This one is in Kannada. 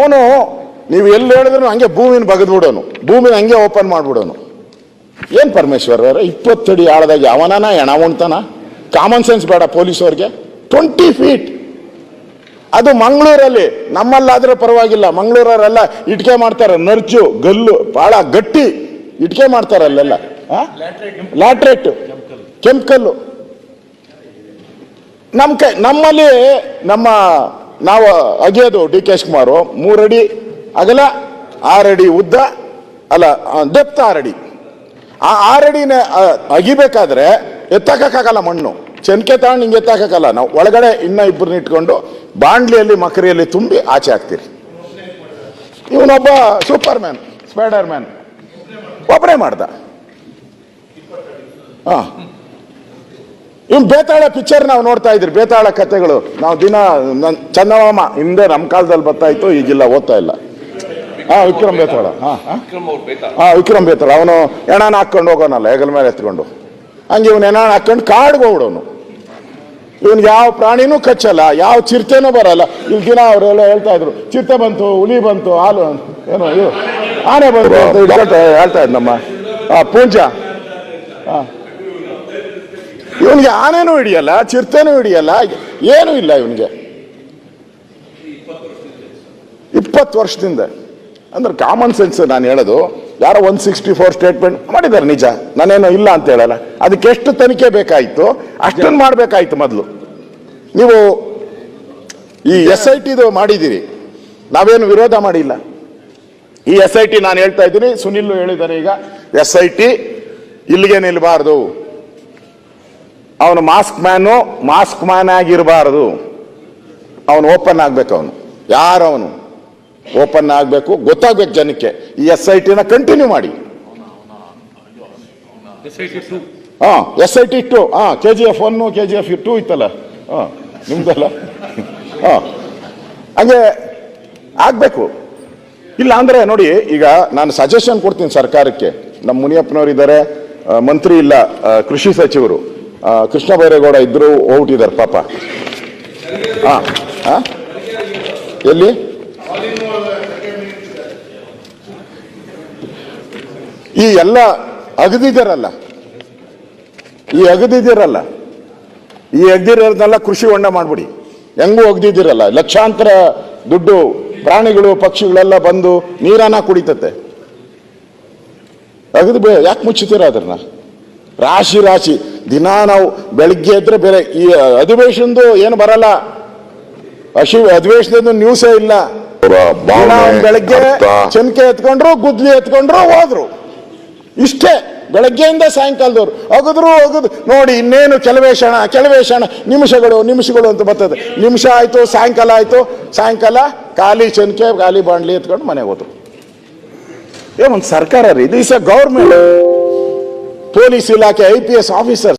ಅವನು ನೀವು ಎಲ್ಲಿ ಹೇಳಿದ್ರು ಹಂಗೆ ಭೂಮಿನ ಬಗದ್ಬಿಡೋನು, ಭೂಮಿನ ಹಂಗೆ ಓಪನ್ ಮಾಡ್ಬಿಡೋನು. ಏನ್ ಪರಮೇಶ್ವರ್ 20 ಅಡಿ ಆಳದಾಗ ಅವನನ ಹೆಣ ಉಣ್ತಾನ? ಕಾಮನ್ ಸೆನ್ಸ್ ಬೇಡ ಪೊಲೀಸವ್ರಿಗೆ? 20 ಫೀಟ್. ಅದು ಮಂಗಳೂರಲ್ಲಿ, ನಮ್ಮಲ್ಲಾದ್ರೆ ಪರವಾಗಿಲ್ಲ, ಮಂಗಳೂರವರೆಲ್ಲ ಇಟ್ಕೆ ಮಾಡ್ತಾರೆ, ನರ್ಚು ಗಲ್ಲು ಬಹಳ ಗಟ್ಟಿ ಇಟ್ಕೆ ಮಾಡ್ತಾರೆ ಅಲ್ಲೆಲ್ಲ. ಲ್ಯಾಟ್ರೇಟ್ ಕೆಂಪಕಲ್ಲು. ನಮ್ಮಲ್ಲಿ ನಾವು ಅಗಿಯೋದು ಡಿ ಕೆ ಶಿವಕುಮಾರ್ 3 ಅಡಿ ಅಗಲ 6 ಅಡಿ ಉದ್ದ, ಅಲ್ಲ ಡೆಪ್ತ್ 6 ಅಡಿ. ಆ 6 ಅಡಿನ ಅಗಿಬೇಕಾದ್ರೆ ಎತ್ತಕ್ಕಾಗಲ್ಲ, ಮಣ್ಣು ಚೆನ್ಕೆ ತಗೊಂಡು ಹಿಂಗೆ ಎತ್ತಕ್ಕಾಗಲ್ಲ. ನಾವು ಒಳಗಡೆ ಇನ್ನ ಇಬ್ಬರನ್ನ ಇಟ್ಕೊಂಡು ಬಾಂಡ್ಲಿಯಲ್ಲಿ ಮಕರಿಯಲ್ಲಿ ತುಂಬಿ ಆಚೆ ಹಾಕ್ತೀರಿ. ಇವನೊಬ್ಬ ಸೂಪರ್ ಮ್ಯಾನ್, ಸ್ಪೈಡರ್ ಮ್ಯಾನ್ ಒಬ್ಬರೇ ಮಾಡ್ದ. ಹಾ, ಇವ್ನು ಬೇತಾಳ ಪಿಕ್ಚರ್ ನಾವು ನೋಡ್ತಾ ಇದ್ರಿ, ಬೇತಾಳ ಕಥೆಗಳು ನಾವು ದಿನ. ಚಂದಮಾಮ ಹಿಂದೆ ನಮ್ಮ ಕಾಲದಲ್ಲಿ ಬರ್ತಾ ಇತ್ತು, ಈಗಿಲ್ಲ, ಓದ್ತಾ ಇಲ್ಲ. ವಿಕ್ರಮ್ ಬೇತಾಳ. ವಿಕ್ರಮ್ ಬೇತಾಳ. ಅವನು ಹೆಣನ ಹಾಕೊಂಡು ಹೋಗೋನಲ್ಲ ಹೆಗಲ ಮೇಲೆ ಎತ್ಕೊಂಡು, ಹಂಗೆ ಇವನು ಹೆಣ ಹಾಕೊಂಡು ಕಾಡ್ಗೆ ಹೋಗ್ಬಿಡೋನು. ಇವನ್ಗೆ ಯಾವ ಪ್ರಾಣಿನೂ ಕಚ್ಚಲ್ಲ, ಯಾವ ಚಿರತೆನೂ ಬರಲ್ಲ. ಇಲ್ಲಿ ದಿನ ಅವರೆಲ್ಲ ಹೇಳ್ತಾ ಇದ್ರು, ಚಿರತೆ ಬಂತು, ಹುಲಿ ಬಂತು, ಹಾಲು ಏನೋ ಇದು ಆನೆ ಬಂತು ಅಂತ ಹೇಳ್ತಾ ಇದ್ ನಮ್ಮ ಪೂಂಜ. ಇವನ್ಗೆ ಆನೆನೂ ಹಿಡಿಯಲ್ಲ, ಚಿರತೆನೂ ಹಿಡಿಯಲ್ಲ, ಏನೂ ಇಲ್ಲ ಇವನಿಗೆ. 20 ವರ್ಷದಿಂದ. ಅಂದ್ರೆ ಕಾಮನ್ ಸೆನ್ಸ್ ನಾನು ಹೇಳೋದು. ಯಾರೋ 164 ಸ್ಟೇಟ್ಮೆಂಟ್ ಮಾಡಿದ್ದಾರೆ, ನಿಜ, ನಾನೇನೋ ಇಲ್ಲ ಅಂತ ಹೇಳಲ್ಲ. ಅದಕ್ಕೆ ಎಷ್ಟು ತನಿಖೆ ಬೇಕಾಯ್ತು ಅಷ್ಟನ್ನು ಮಾಡಬೇಕಾಯ್ತು ಮೊದಲು. ನೀವು ಈ SIT ಮಾಡಿದ್ದೀರಿ, ನಾವೇನು ವಿರೋಧ ಮಾಡಿಲ್ಲ. ಈ SIT ನಾನು ಹೇಳ್ತಾ ಇದ್ದೀನಿ, ಸುನಿಲ್ ಹೇಳಿದ್ದಾರೆ ಈಗ, SIT ಇಲ್ಲಿಗೆ ನಿಲ್ಬಾರ್ದು. ಅವನು ಮಾಸ್ಕ್ ಮ್ಯಾನ್ ಆಗಿರಬಾರದು. ಅವನು ಓಪನ್ ಆಗ್ಬೇಕು. ಅವನು ಯಾರವನು ಓಪನ್ ಆಗ್ಬೇಕು, ಗೊತ್ತಾಗ್ಬೇಕು ಜನಕ್ಕೆ. ಈ SIT ಕಂಟಿನ್ಯೂ ಮಾಡಿ. SIT 2 KGF 1 KGF 2 ಇತ್ತಲ್ಲ, ನಿಮ್ದಲ್ಲ. ಹಂಗೆ ಆಗ್ಬೇಕು. ಇಲ್ಲ ಅಂದ್ರೆ ನೋಡಿ, ಈಗ ನಾನು ಸಜೆಷನ್ ಕೊಡ್ತೀನಿ ಸರ್ಕಾರಕ್ಕೆ. ನಮ್ಮ ಮುನಿಯಪ್ಪನವರು ಇದ್ದಾರೆ, ಮಂತ್ರಿ ಇಲ್ಲ, ಕೃಷಿ ಸಚಿವರು ಕೃಷ್ಣ ಬೈರೇಗೌಡ ಇದ್ರು, ಹೋಗ್ಬಿಟ್ಟಿದ್ದಾರೆ ಪಾಪ. ಎಲ್ಲಿ ಈ ಎಲ್ಲ ಅಗದಿದ್ದೀರಲ್ಲ, ಈ ಅಗದಿರೋದನ್ನೆಲ್ಲ ಕೃಷಿ ಹೊಂಡ ಮಾಡ್ಬಿಡಿ. ಹೆಂಗೂ ಅಗದಿದ್ದೀರಲ್ಲ, ಲಕ್ಷಾಂತರ ದುಡ್ಡು, ಪ್ರಾಣಿಗಳು ಪಕ್ಷಿಗಳೆಲ್ಲ ಬಂದು ನೀರನ್ನ ಕುಡಿತತೆ. ಅಗದು ಯಾಕೆ ಮುಚ್ಚುತ್ತೀರ ಅದನ್ನ? ರಾಶಿ ದಿನ ನಾವು ಬೆಳಿಗ್ಗೆ ಎದ್ರೆ ಬೇರೆ ಈ ಅಧಿವೇಶನದು ಏನು ಬರಲ್ಲ, ಅಧಿವೇಶನದ ನ್ಯೂಸೇ ಇಲ್ಲ. ಬೆಳಗ್ಗೆ ಚೆನ್ಕೆ ಎತ್ಕೊಂಡ್ರು, ಗುದ್ಲಿ ಎತ್ಕೊಂಡ್ರು, ಹೋದ್ರು. ಇಷ್ಟೇ ಬೆಳಗ್ಗೆಯಿಂದ ಸಾಯಂಕಾಲದವ್ರು ಅಗದ್ರು ನೋಡಿ. ಇನ್ನೇನು ಕೆಲವೇ ಕ್ಷಣ ನಿಮಿಷಗಳು ಅಂತ ಬರ್ತದೆ. ನಿಮಿಷ ಆಯ್ತು, ಸಾಯಂಕಾಲ ಖಾಲಿ ಚೆನ್ಕೆ, ಖಾಲಿ ಬಾಂಡ್ಲಿ ಎತ್ಕೊಂಡು ಮನೆಗೆ ಹೋದ್ರು. ಒಂದು ಸರ್ಕಾರ ರೀ, ಇದು ಇಸ್ ಅ ಗೌರ್ಮೆಂಟ್. ಪೊಲೀಸ್ ಇಲಾಖೆ IPS ಆಫೀಸರ್